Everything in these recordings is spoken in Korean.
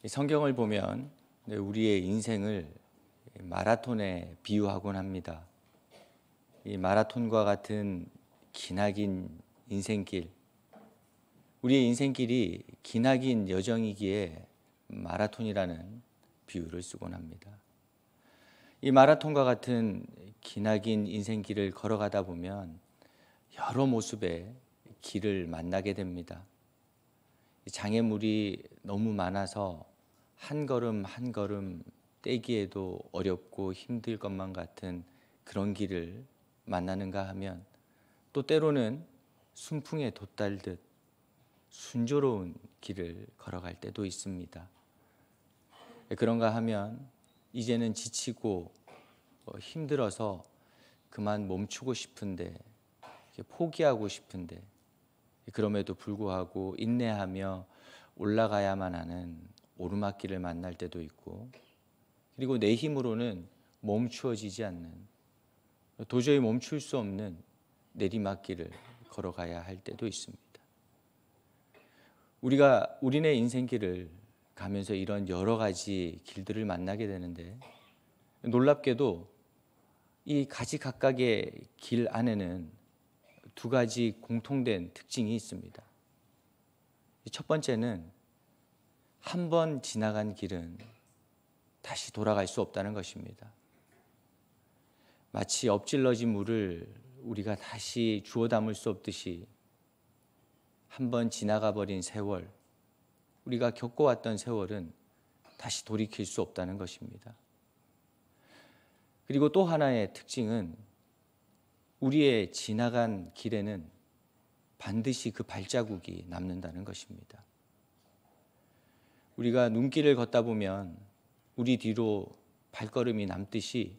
이 성경을 보면 우리의 인생을 마라톤에 비유하곤 합니다. 이 마라톤과 같은 기나긴 인생길, 우리의 인생길이 기나긴 여정이기에 마라톤이라는 비유를 쓰곤 합니다. 이 마라톤과 같은 기나긴 인생길을 걸어가다 보면 여러 모습의 길을 만나게 됩니다. 장애물이 너무 많아서 한 걸음 한 걸음 떼기에도 어렵고 힘들 것만 같은 그런 길을 만나는가 하면, 또 때로는 순풍에 돛달듯 순조로운 길을 걸어갈 때도 있습니다. 그런가 하면 이제는 지치고 힘들어서 그만 멈추고 싶은데, 포기하고 싶은데, 그럼에도 불구하고 인내하며 올라가야만 하는 오르막길을 만날 때도 있고, 그리고 내 힘으로는 멈추어지지 않는, 도저히 멈출 수 없는 내리막길을 걸어가야 할 때도 있습니다. 우리네 인생길을 가면서 이런 여러 가지 길들을 만나게 되는데, 놀랍게도 이 가지각각의 길 안에는 두 가지 공통된 특징이 있습니다. 첫 번째는 한 번 지나간 길은 다시 돌아갈 수 없다는 것입니다. 마치 엎질러진 물을 우리가 다시 주워 담을 수 없듯이 한 번 지나가 버린 세월, 우리가 겪어왔던 세월은 다시 돌이킬 수 없다는 것입니다. 그리고 또 하나의 특징은 우리의 지나간 길에는 반드시 그 발자국이 남는다는 것입니다. 우리가 눈길을 걷다 보면 우리 뒤로 발걸음이 남듯이,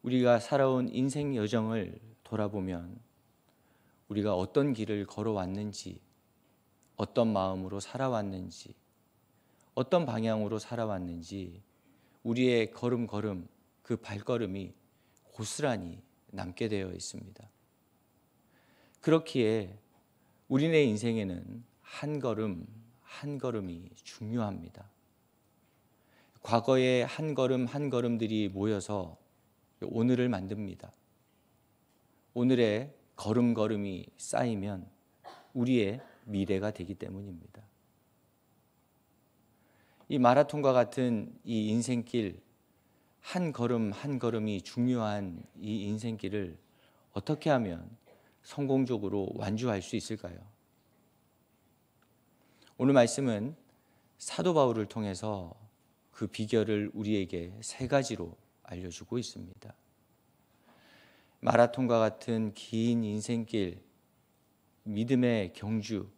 우리가 살아온 인생 여정을 돌아보면 우리가 어떤 길을 걸어왔는지, 어떤 마음으로 살아왔는지, 어떤 방향으로 살아왔는지, 우리의 걸음걸음 그 발걸음이 고스란히 남게 되어 있습니다. 그렇기에 우리네 인생에는 한 걸음 한 걸음이 중요합니다. 과거의 한 걸음 한 걸음들이 모여서 오늘을 만듭니다. 오늘의 걸음걸음이 쌓이면 우리의 미래가 되기 때문입니다. 이 마라톤과 같은 이 인생길, 한 걸음 한 걸음이 중요한 이 인생길을 어떻게 하면 성공적으로 완주할 수 있을까요? 오늘 말씀은 사도 바울을 통해서 그 비결을 우리에게 세 가지로 알려주고 있습니다. 마라톤과 같은 긴 인생길, 믿음의 경주,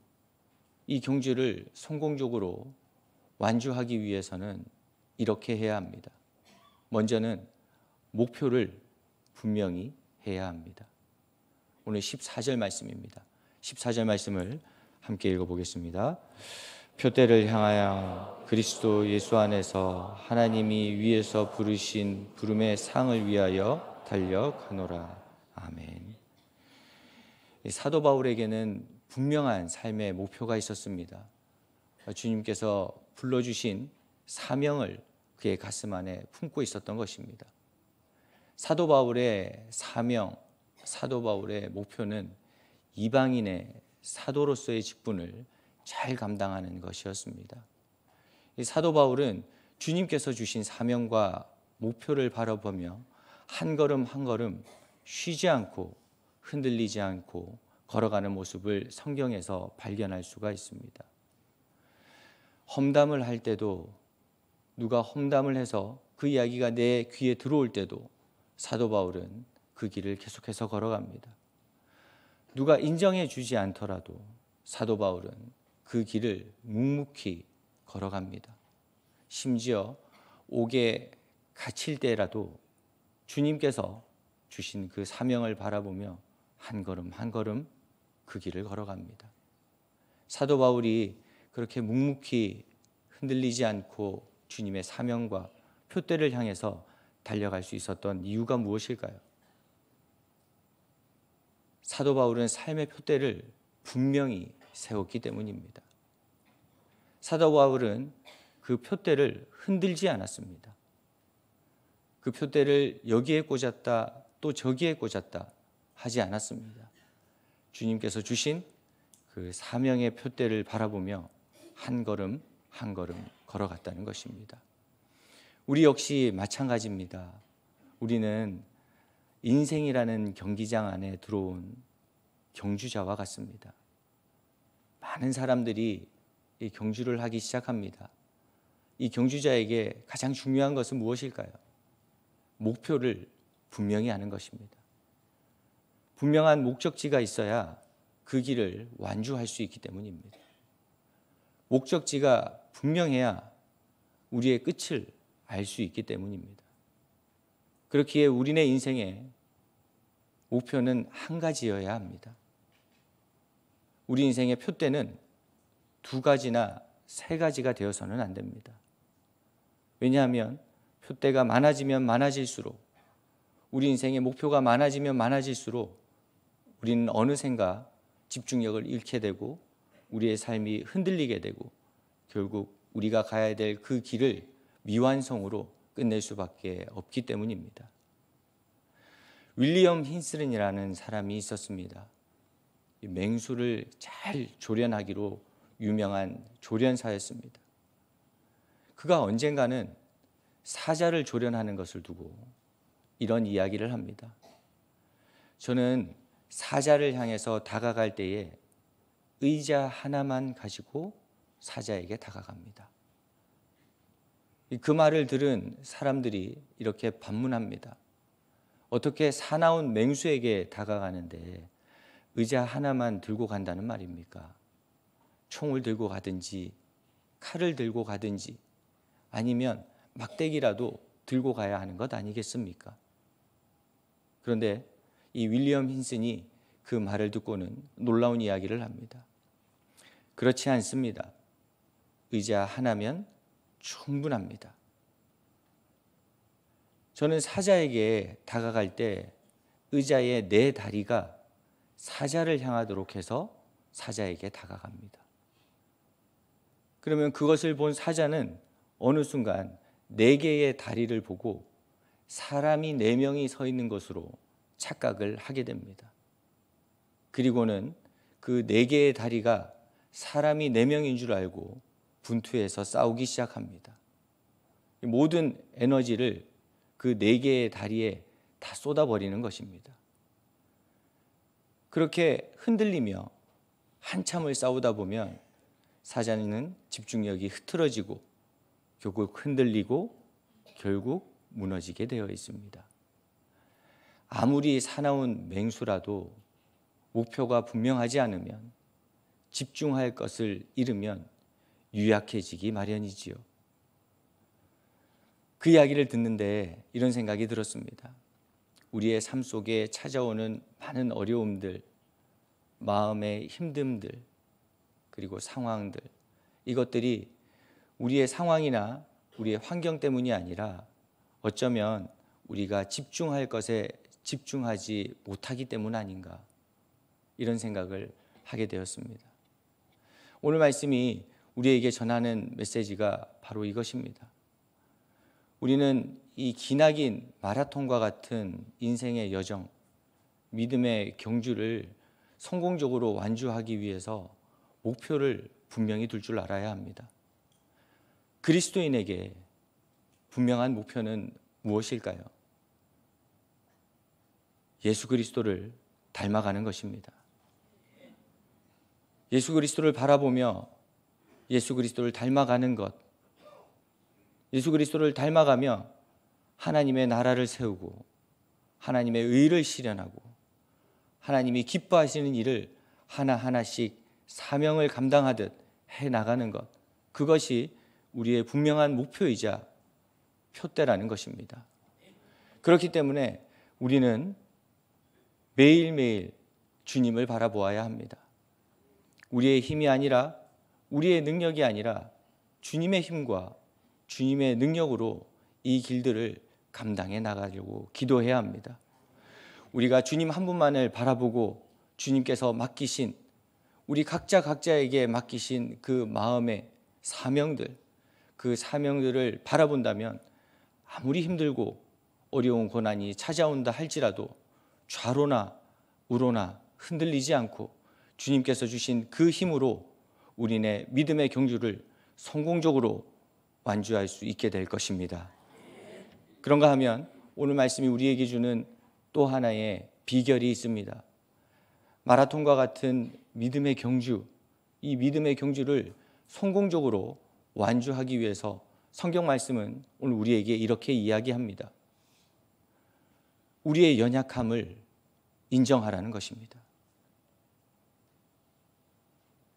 이 경주를 성공적으로 완주하기 위해서는 이렇게 해야 합니다. 먼저는 목표를 분명히 해야 합니다. 오늘 14절 말씀입니다. 14절 말씀을 함께 읽어보겠습니다. 표대를 향하여 그리스도 예수 안에서 하나님이 위에서 부르신 부름의 상을 위하여 달려가노라. 아멘. 사도 바울에게는 분명한 삶의 목표가 있었습니다. 주님께서 불러주신 사명을 그의 가슴 안에 품고 있었던 것입니다. 사도 바울의 사명, 사도 바울의 목표는 이방인의 사도로서의 직분을 잘 감당하는 것이었습니다. 이 사도 바울은 주님께서 주신 사명과 목표를 바라보며 한 걸음 한 걸음 쉬지 않고 흔들리지 않고 걸어가는 모습을 성경에서 발견할 수가 있습니다. 험담을 할 때도, 누가 험담을 해서 그 이야기가 내 귀에 들어올 때도 사도 바울은 그 길을 계속해서 걸어갑니다. 누가 인정해 주지 않더라도 사도 바울은 그 길을 묵묵히 걸어갑니다. 심지어 옥에 갇힐 때라도 주님께서 주신 그 사명을 바라보며 한 걸음 한 걸음 그 길을 걸어갑니다. 사도 바울이 그렇게 묵묵히 흔들리지 않고 주님의 사명과 표대를 향해서 달려갈 수 있었던 이유가 무엇일까요? 사도 바울은 삶의 표대를 분명히 세웠기 때문입니다. 사도 바울은 그 표대를 흔들지 않았습니다. 그 표대를 여기에 꽂았다 또 저기에 꽂았다 하지 않았습니다. 주님께서 주신 그 사명의 표대를 바라보며 한 걸음 한 걸음 걸어갔다는 것입니다. 우리 역시 마찬가지입니다. 우리는 인생이라는 경기장 안에 들어온 경주자와 같습니다. 많은 사람들이 이 경주를 하기 시작합니다. 이 경주자에게 가장 중요한 것은 무엇일까요? 목표를 분명히 하는 것입니다. 분명한 목적지가 있어야 그 길을 완주할 수 있기 때문입니다. 목적지가 분명해야 우리의 끝을 알 수 있기 때문입니다. 그렇기에 우리네 인생의 목표는 한 가지여야 합니다. 우리 인생의 표대는 두 가지나 세 가지가 되어서는 안 됩니다. 왜냐하면 표대가 많아지면 많아질수록, 우리 인생의 목표가 많아지면 많아질수록 우리는 어느샌가 집중력을 잃게 되고 우리의 삶이 흔들리게 되고 결국 우리가 가야 될 그 길을 미완성으로 끝낼 수밖에 없기 때문입니다. 윌리엄 힌슬이라는 사람이 있었습니다. 맹수를 잘 조련하기로 유명한 조련사였습니다. 그가 언젠가는 사자를 조련하는 것을 두고 이런 이야기를 합니다. 저는 사자를 향해서 다가갈 때에 의자 하나만 가지고 사자에게 다가갑니다. 그 말을 들은 사람들이 이렇게 반문합니다. 어떻게 사나운 맹수에게 다가가는데 의자 하나만 들고 간다는 말입니까? 총을 들고 가든지 칼을 들고 가든지 아니면 막대기라도 들고 가야 하는 것 아니겠습니까? 그런데 이 윌리엄 힌슨이 그 말을 듣고는 놀라운 이야기를 합니다. 그렇지 않습니다. 의자 하나면 충분합니다. 저는 사자에게 다가갈 때 의자의 네 다리가 사자를 향하도록 해서 사자에게 다가갑니다. 그러면 그것을 본 사자는 어느 순간 네 개의 다리를 보고 사람이 네 명이 서 있는 것으로 착각을 하게 됩니다. 그리고는 그 네 개의 다리가 사람이 네 명인 줄 알고 분투해서 싸우기 시작합니다. 모든 에너지를 그 네 개의 다리에 다 쏟아버리는 것입니다. 그렇게 흔들리며 한참을 싸우다 보면 사자는 집중력이 흐트러지고 결국 흔들리고 결국 무너지게 되어 있습니다. 아무리 사나운 맹수라도 목표가 분명하지 않으면, 집중할 것을 잃으면 유약해지기 마련이지요. 그 이야기를 듣는데 이런 생각이 들었습니다. 우리의 삶 속에 찾아오는 많은 어려움들, 마음의 힘듦들, 그리고 상황들, 이것들이 우리의 상황이나 우리의 환경 때문이 아니라 어쩌면 우리가 집중할 것에 집중하지 못하기 때문 아닌가, 이런 생각을 하게 되었습니다. 오늘 말씀이 우리에게 전하는 메시지가 바로 이것입니다. 우리는 이 기나긴 마라톤과 같은 인생의 여정, 믿음의 경주를 성공적으로 완주하기 위해서 목표를 분명히 둘 줄 알아야 합니다. 그리스도인에게 분명한 목표는 무엇일까요? 예수 그리스도를 닮아가는 것입니다. 예수 그리스도를 바라보며 예수 그리스도를 닮아가는 것, 예수 그리스도를 닮아가며 하나님의 나라를 세우고 하나님의 의를 실현하고 하나님이 기뻐하시는 일을 하나하나씩 사명을 감당하듯 해나가는 것, 그것이 우리의 분명한 목표이자 표대라는 것입니다. 그렇기 때문에 우리는 매일매일 주님을 바라보아야 합니다. 우리의 힘이 아니라, 우리의 능력이 아니라 주님의 힘과 주님의 능력으로 이 길들을 감당해 나가려고 기도해야 합니다. 우리가 주님 한 분만을 바라보고 주님께서 맡기신, 우리 각자에게 맡기신 그 마음의 사명들, 그 그 사명들을 바라본다면 아무리 힘들고 어려운 고난이 찾아온다 할지라도 좌로나 우로나 흔들리지 않고 주님께서 주신 그 힘으로 우리네 믿음의 경주를 성공적으로 완주할 수 있게 될 것입니다. 그런가 하면 오늘 말씀이 우리에게 주는 또 하나의 비결이 있습니다. 마라톤과 같은 믿음의 경주, 이 믿음의 경주를 성공적으로 완주하기 위해서 성경 말씀은 오늘 우리에게 이렇게 이야기합니다. 우리의 연약함을 인정하라는 것입니다.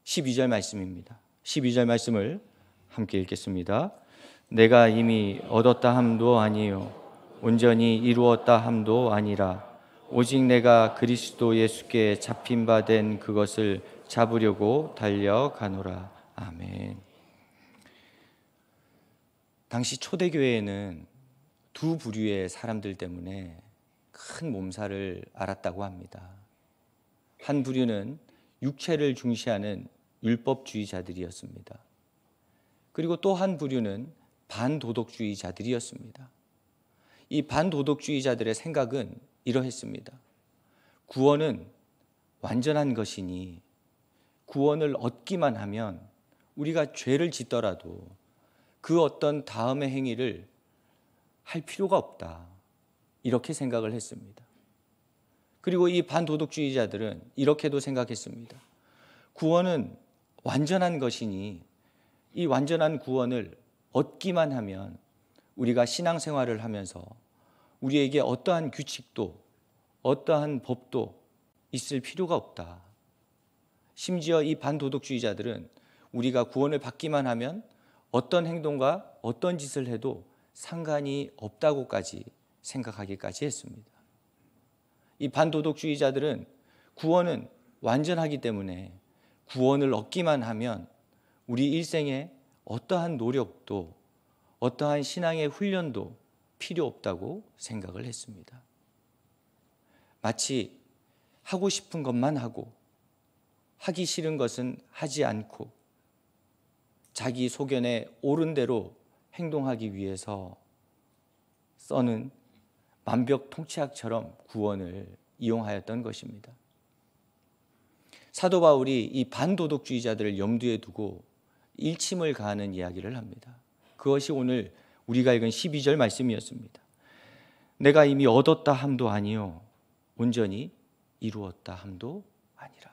12절 말씀입니다. 12절 말씀을 함께 읽겠습니다. 내가 이미 얻었다 함도 아니요 온전히 이루었다 함도 아니라 오직 내가 그리스도 예수께 잡힌 바 된 그것을 잡으려고 달려가노라. 아멘. 당시 초대교회에는 두 부류의 사람들 때문에 큰 몸살을 앓았다고 합니다. 한 부류는 육체를 중시하는 율법주의자들이었습니다. 그리고 또 한 부류는 반도덕주의자들이었습니다. 이 반도덕주의자들의 생각은 이러했습니다. 구원은 완전한 것이니 구원을 얻기만 하면 우리가 죄를 짓더라도 그 어떤 다음의 행위를 할 필요가 없다. 이렇게 생각을 했습니다. 그리고 이 반도덕주의자들은 이렇게도 생각했습니다. 구원은 완전한 것이니 이 완전한 구원을 얻기만 하면 우리가 신앙생활을 하면서 우리에게 어떠한 규칙도 어떠한 법도 있을 필요가 없다. 심지어 이 반도덕주의자들은 우리가 구원을 받기만 하면 어떤 행동과 어떤 짓을 해도 상관이 없다고까지 생각하기까지 했습니다. 이 반도덕주의자들은 구원은 완전하기 때문에 구원을 얻기만 하면 우리 일생에 어떠한 노력도 어떠한 신앙의 훈련도 필요 없다고 생각을 했습니다. 마치 하고 싶은 것만 하고 하기 싫은 것은 하지 않고 자기 소견에 옳은 대로 행동하기 위해서 써는 만벽통치약처럼 구원을 이용하였던 것입니다. 사도 바울이 이 반도덕주의자들을 염두에 두고 일침을 가하는 이야기를 합니다. 그것이 오늘 우리가 읽은 12절 말씀이었습니다. 내가 이미 얻었다 함도 아니요 온전히 이루었다 함도 아니라.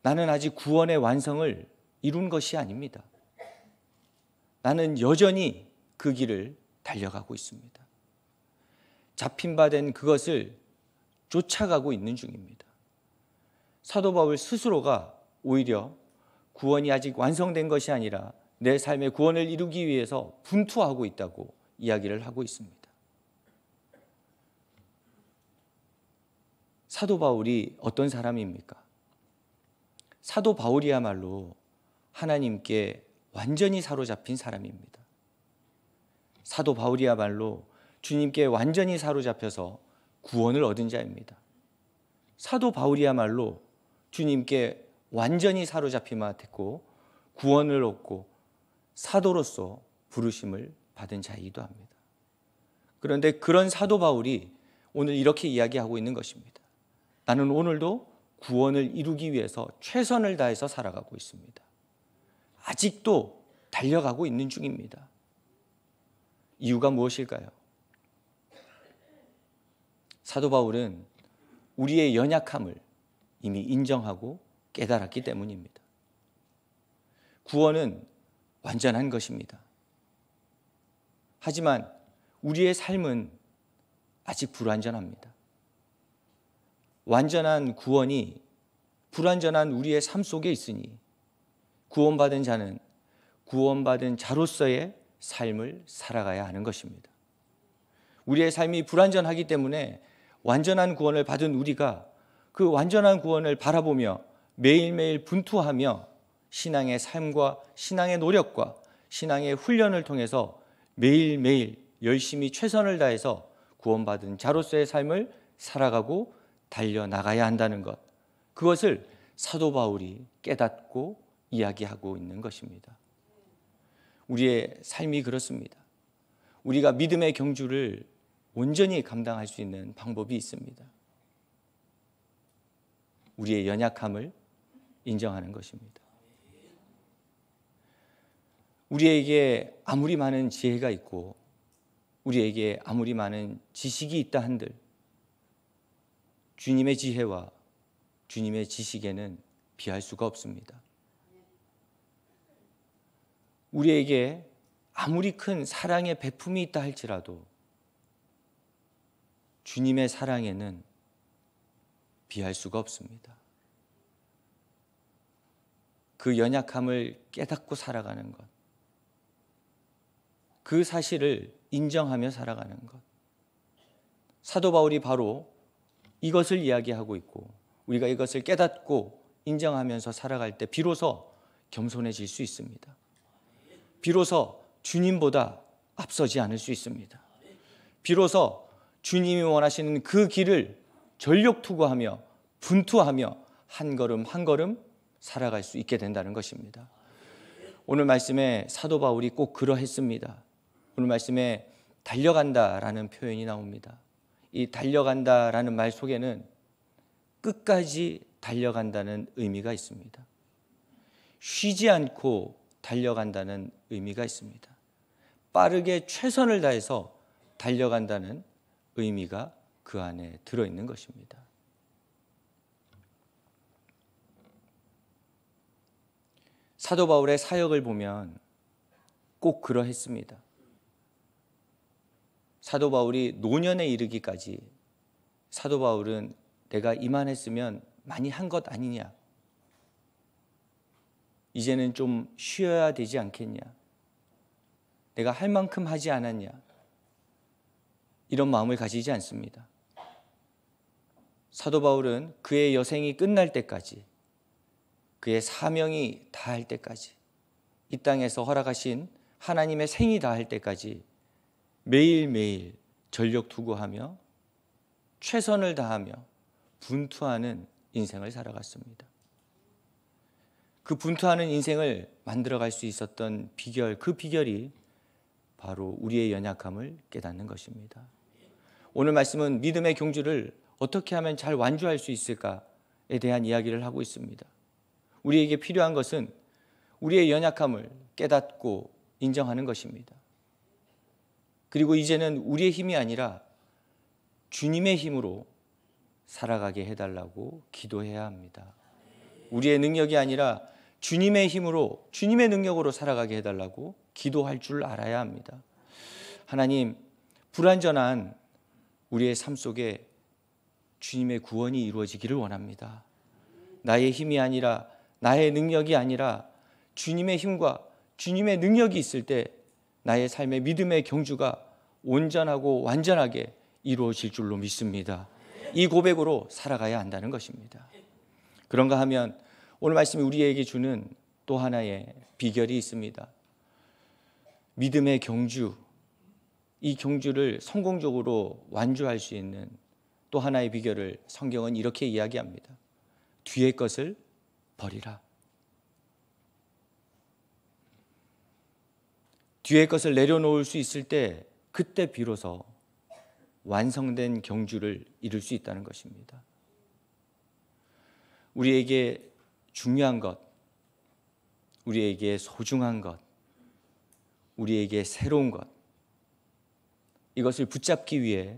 나는 아직 구원의 완성을 이룬 것이 아닙니다. 나는 여전히 그 길을 달려가고 있습니다. 잡힌 바 된 그것을 쫓아가고 있는 중입니다. 사도 바울 스스로가 오히려 구원이 아직 완성된 것이 아니라 내 삶의 구원을 이루기 위해서 분투하고 있다고 이야기를 하고 있습니다. 사도 바울이 어떤 사람입니까? 사도 바울이야말로 하나님께 완전히 사로잡힌 사람입니다. 사도 바울이야말로 주님께 완전히 사로잡혀서 구원을 얻은 자입니다. 사도 바울이야말로 주님께 완전히 사로잡힘을 했고 구원을 얻고 사도로서 부르심을 받은 자이기도 합니다. 그런데 그런 사도 바울이 오늘 이렇게 이야기하고 있는 것입니다. 나는 오늘도 구원을 이루기 위해서 최선을 다해서 살아가고 있습니다. 아직도 달려가고 있는 중입니다. 이유가 무엇일까요? 사도 바울은 우리의 연약함을 이미 인정하고 깨달았기 때문입니다. 구원은 완전한 것입니다. 하지만 우리의 삶은 아직 불완전합니다. 완전한 구원이 불완전한 우리의 삶 속에 있으니 구원받은 자는 구원받은 자로서의 삶을 살아가야 하는 것입니다. 우리의 삶이 불완전하기 때문에 완전한 구원을 받은 우리가 그 완전한 구원을 바라보며 매일매일 분투하며 신앙의 삶과 신앙의 노력과 신앙의 훈련을 통해서 매일매일 열심히 최선을 다해서 구원받은 자로서의 삶을 살아가고 달려나가야 한다는 것, 그것을 사도 바울이 깨닫고 이야기하고 있는 것입니다. 우리의 삶이 그렇습니다. 우리가 믿음의 경주를 온전히 감당할 수 있는 방법이 있습니다. 우리의 연약함을 인정하는 것입니다. 우리에게 아무리 많은 지혜가 있고 우리에게 아무리 많은 지식이 있다 한들 주님의 지혜와 주님의 지식에는 비할 수가 없습니다. 우리에게 아무리 큰 사랑의 베품이 있다 할지라도 주님의 사랑에는 비할 수가 없습니다. 그 연약함을 깨닫고 살아가는 것, 그 사실을 인정하며 살아가는 것. 사도 바울이 바로 이것을 이야기하고 있고 우리가 이것을 깨닫고 인정하면서 살아갈 때 비로소 겸손해질 수 있습니다. 비로소 주님보다 앞서지 않을 수 있습니다. 비로소 주님이 원하시는 그 길을 전력 투구하며 분투하며 한 걸음 한 걸음 살아갈 수 있게 된다는 것입니다. 오늘 말씀에 사도 바울이 꼭 그러했습니다. 오늘 말씀에 달려간다라는 표현이 나옵니다. 이 달려간다라는 말 속에는 끝까지 달려간다는 의미가 있습니다. 쉬지 않고 달려간다는 의미가 있습니다. 빠르게 최선을 다해서 달려간다는 의미가 그 안에 들어있는 것입니다. 사도 바울의 사역을 보면 꼭 그러했습니다. 사도 바울이 노년에 이르기까지 사도 바울은 내가 이만했으면 많이 한 것 아니냐, 이제는 좀 쉬어야 되지 않겠냐, 내가 할 만큼 하지 않았냐, 이런 마음을 가지지 않습니다. 사도 바울은 그의 여생이 끝날 때까지, 그의 사명이 다할 때까지, 이 땅에서 허락하신 하나님의 생이 다할 때까지 매일매일 전력 투구하며 최선을 다하며 분투하는 인생을 살아갔습니다. 그 분투하는 인생을 만들어갈 수 있었던 비결, 그 비결이 바로 우리의 연약함을 깨닫는 것입니다. 오늘 말씀은 믿음의 경주를 어떻게 하면 잘 완주할 수 있을까에 대한 이야기를 하고 있습니다. 우리에게 필요한 것은 우리의 연약함을 깨닫고 인정하는 것입니다. 그리고 이제는 우리의 힘이 아니라 주님의 힘으로 살아가게 해달라고 기도해야 합니다. 우리의 능력이 아니라 주님의 힘으로, 주님의 능력으로 살아가게 해달라고 기도할 줄 알아야 합니다. 하나님, 불완전한 우리의 삶 속에 주님의 구원이 이루어지기를 원합니다. 나의 힘이 아니라, 나의 능력이 아니라 주님의 힘과 주님의 능력이 있을 때 나의 삶의 믿음의 경주가 온전하고 완전하게 이루어질 줄로 믿습니다. 이 고백으로 살아가야 한다는 것입니다. 그런가 하면 오늘 말씀이 우리에게 주는 또 하나의 비결이 있습니다. 믿음의 경주, 이 경주를 성공적으로 완주할 수 있는 또 하나의 비결을 성경은 이렇게 이야기합니다. 뒤의 것을 버리라. 뒤의 것을 내려놓을 수 있을 때 그때 비로소 완성된 경주를 이룰 수 있다는 것입니다. 우리에게 중요한 것, 우리에게 소중한 것, 우리에게 새로운 것, 이것을 붙잡기 위해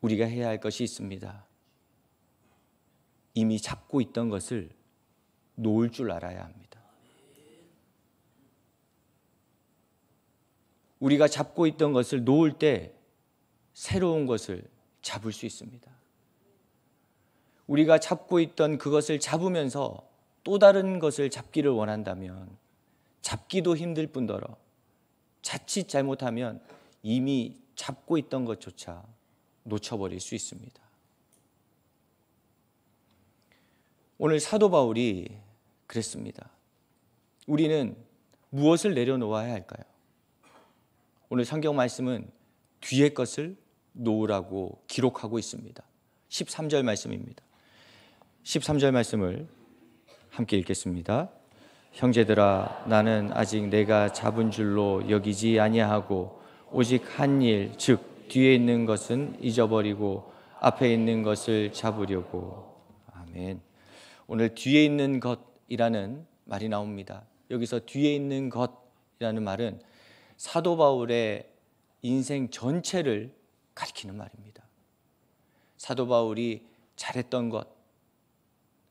우리가 해야 할 것이 있습니다. 이미 잡고 있던 것을 놓을 줄 알아야 합니다. 우리가 잡고 있던 것을 놓을 때 새로운 것을 잡을 수 있습니다. 우리가 잡고 있던 그것을 잡으면서 또 다른 것을 잡기를 원한다면 잡기도 힘들 뿐더러 자칫 잘못하면 이미 잡고 있던 것조차 놓쳐버릴 수 있습니다. 오늘 사도 바울이 그랬습니다. 우리는 무엇을 내려놓아야 할까요? 오늘 성경 말씀은 뒤의 것을 놓으라고 기록하고 있습니다. 13절 말씀입니다. 13절 말씀을 함께 읽겠습니다. 형제들아, 나는 아직 내가 잡은 줄로 여기지 아니하고 오직 한 일, 즉 뒤에 있는 것은 잊어버리고 앞에 있는 것을 잡으려고. 아멘. 오늘 뒤에 있는 것이라는 말이 나옵니다. 여기서 뒤에 있는 것이라는 말은 사도 바울의 인생 전체를 가리키는 말입니다. 사도 바울이 잘했던 것,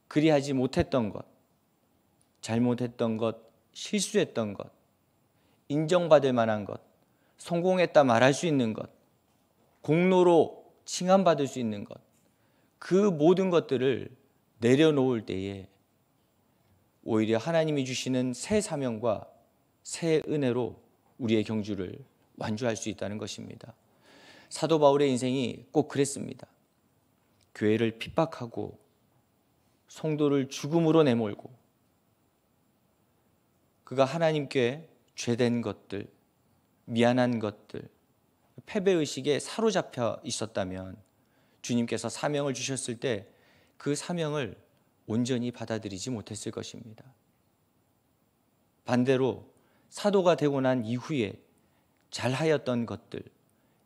그리하지 못했던 것, 잘못했던 것, 실수했던 것, 인정받을 만한 것, 성공했다 말할 수 있는 것, 공로로 칭함받을 수 있는 것, 그 모든 것들을 내려놓을 때에 오히려 하나님이 주시는 새 사명과 새 은혜로 우리의 경주를 완주할 수 있다는 것입니다. 사도 바울의 인생이 꼭 그랬습니다. 교회를 핍박하고 성도를 죽음으로 내몰고 그가 하나님께 죄된 것들, 미안한 것들, 패배의식에 사로잡혀 있었다면 주님께서 사명을 주셨을 때 그 사명을 온전히 받아들이지 못했을 것입니다. 반대로 사도가 되고 난 이후에 잘하였던 것들,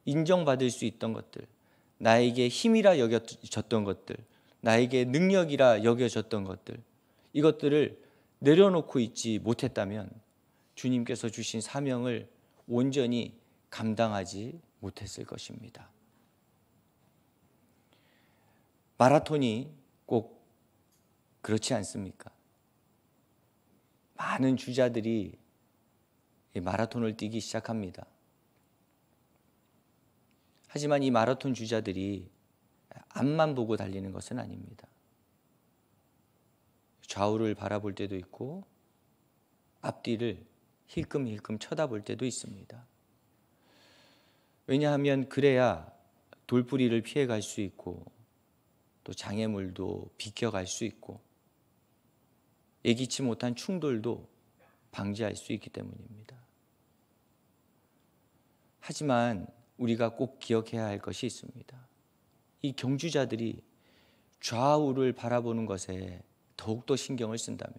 인정받을 수 있던 것들, 나에게 힘이라 여겨졌던 것들, 나에게 능력이라 여겨졌던 것들, 이것들을 내려놓고 있지 못했다면 주님께서 주신 사명을 온전히 감당하지 못했을 것입니다. 마라톤이 꼭 그렇지 않습니까? 많은 주자들이 마라톤을 뛰기 시작합니다. 하지만 이 마라톤 주자들이 앞만 보고 달리는 것은 아닙니다. 좌우를 바라볼 때도 있고 앞뒤를 힐끔힐끔 쳐다볼 때도 있습니다. 왜냐하면 그래야 돌부리를 피해갈 수 있고 또 장애물도 비껴갈 수 있고 예기치 못한 충돌도 방지할 수 있기 때문입니다. 하지만 우리가 꼭 기억해야 할 것이 있습니다. 이 경주자들이 좌우를 바라보는 것에 더욱더 신경을 쓴다면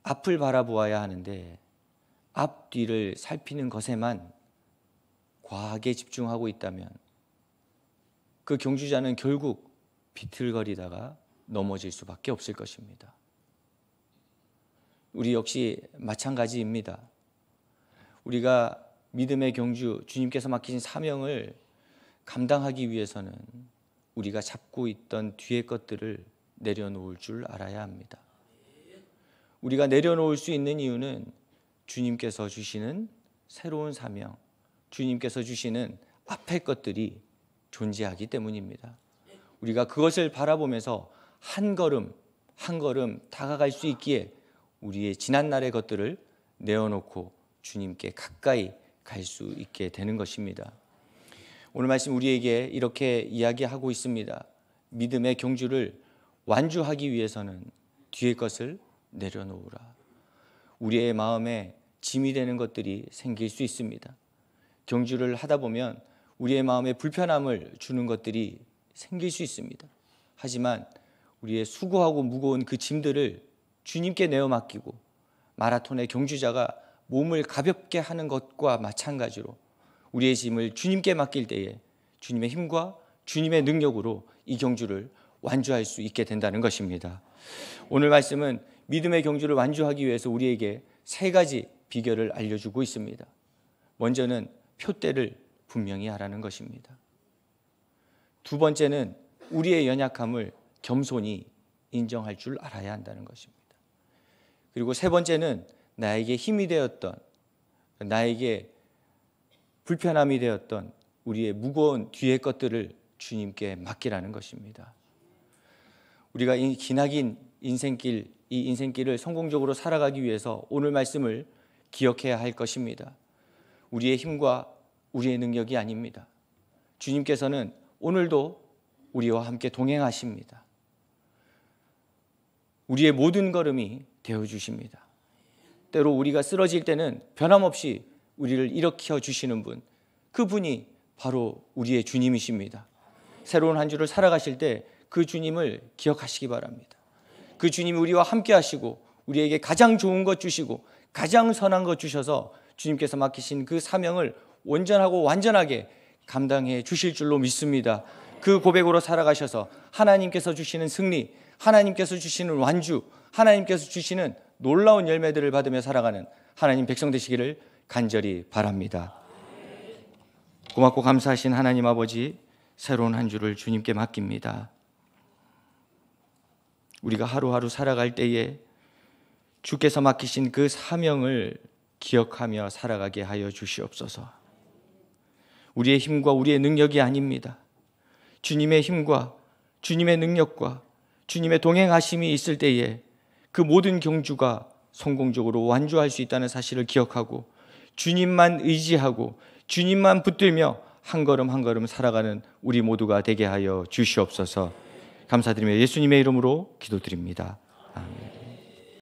앞을 바라보아야 하는데 앞뒤를 살피는 것에만 과하게 집중하고 있다면 그 경주자는 결국 비틀거리다가 넘어질 수밖에 없을 것입니다. 우리 역시 마찬가지입니다. 우리가 믿음의 경주, 주님께서 맡기신 사명을 감당하기 위해서는 우리가 잡고 있던 뒤의 것들을 내려놓을 줄 알아야 합니다. 우리가 내려놓을 수 있는 이유는 주님께서 주시는 새로운 사명, 주님께서 주시는 앞의 것들이 존재하기 때문입니다. 우리가 그것을 바라보면서 한 걸음 한 걸음 다가갈 수 있기에 우리의 지난날의 것들을 내어놓고 주님께 가까이 갈 수 있게 되는 것입니다. 오늘 말씀 우리에게 이렇게 이야기하고 있습니다. 믿음의 경주를 완주하기 위해서는 뒤의 것을 내려놓으라. 우리의 마음에 짐이 되는 것들이 생길 수 있습니다. 경주를 하다 보면 우리의 마음에 불편함을 주는 것들이 생길 수 있습니다. 하지만 우리의 수고하고 무거운 그 짐들을 주님께 내어 맡기고 마라톤의 경주자가 몸을 가볍게 하는 것과 마찬가지로 우리의 짐을 주님께 맡길 때에 주님의 힘과 주님의 능력으로 이 경주를 완주할 수 있게 된다는 것입니다. 오늘 말씀은 믿음의 경주를 완주하기 위해서 우리에게 세 가지 비결을 알려주고 있습니다. 먼저는 표대를 분명히 하라는 것입니다. 두 번째는 우리의 연약함을 겸손히 인정할 줄 알아야 한다는 것입니다. 그리고 세 번째는 나에게 힘이 되었던, 나에게 불편함이 되었던 우리의 무거운 뒤의 것들을 주님께 맡기라는 것입니다. 우리가 이 기나긴 인생길, 이 인생길을 성공적으로 살아가기 위해서 오늘 말씀을 기억해야 할 것입니다. 우리의 힘과 우리의 능력이 아닙니다. 주님께서는 오늘도 우리와 함께 동행하십니다. 우리의 모든 걸음이 되어주십니다. 때로 우리가 쓰러질 때는 변함없이 우리를 일으켜 주시는 분, 그분이 바로 우리의 주님이십니다. 새로운 한 주를 살아가실 때 그 주님을 기억하시기 바랍니다. 그 주님이 우리와 함께 하시고 우리에게 가장 좋은 것 주시고 가장 선한 것 주셔서 주님께서 맡기신 그 사명을 온전하고 완전하게 감당해 주실 줄로 믿습니다. 그 고백으로 살아가셔서 하나님께서 주시는 승리, 하나님께서 주시는 완주, 하나님께서 주시는 놀라운 열매들을 받으며 살아가는 하나님 백성 되시기를 간절히 바랍니다. 고맙고 감사하신 하나님 아버지, 새로운 한 주를 주님께 맡깁니다. 우리가 하루하루 살아갈 때에 주께서 맡기신 그 사명을 기억하며 살아가게 하여 주시옵소서. 우리의 힘과 우리의 능력이 아닙니다. 주님의 힘과 주님의 능력과 주님의 동행하심이 있을 때에 그 모든 경주가 성공적으로 완주할 수 있다는 사실을 기억하고 주님만 의지하고 주님만 붙들며 한 걸음 한 걸음 살아가는 우리 모두가 되게 하여 주시옵소서. 감사드리며 예수님의 이름으로 기도드립니다.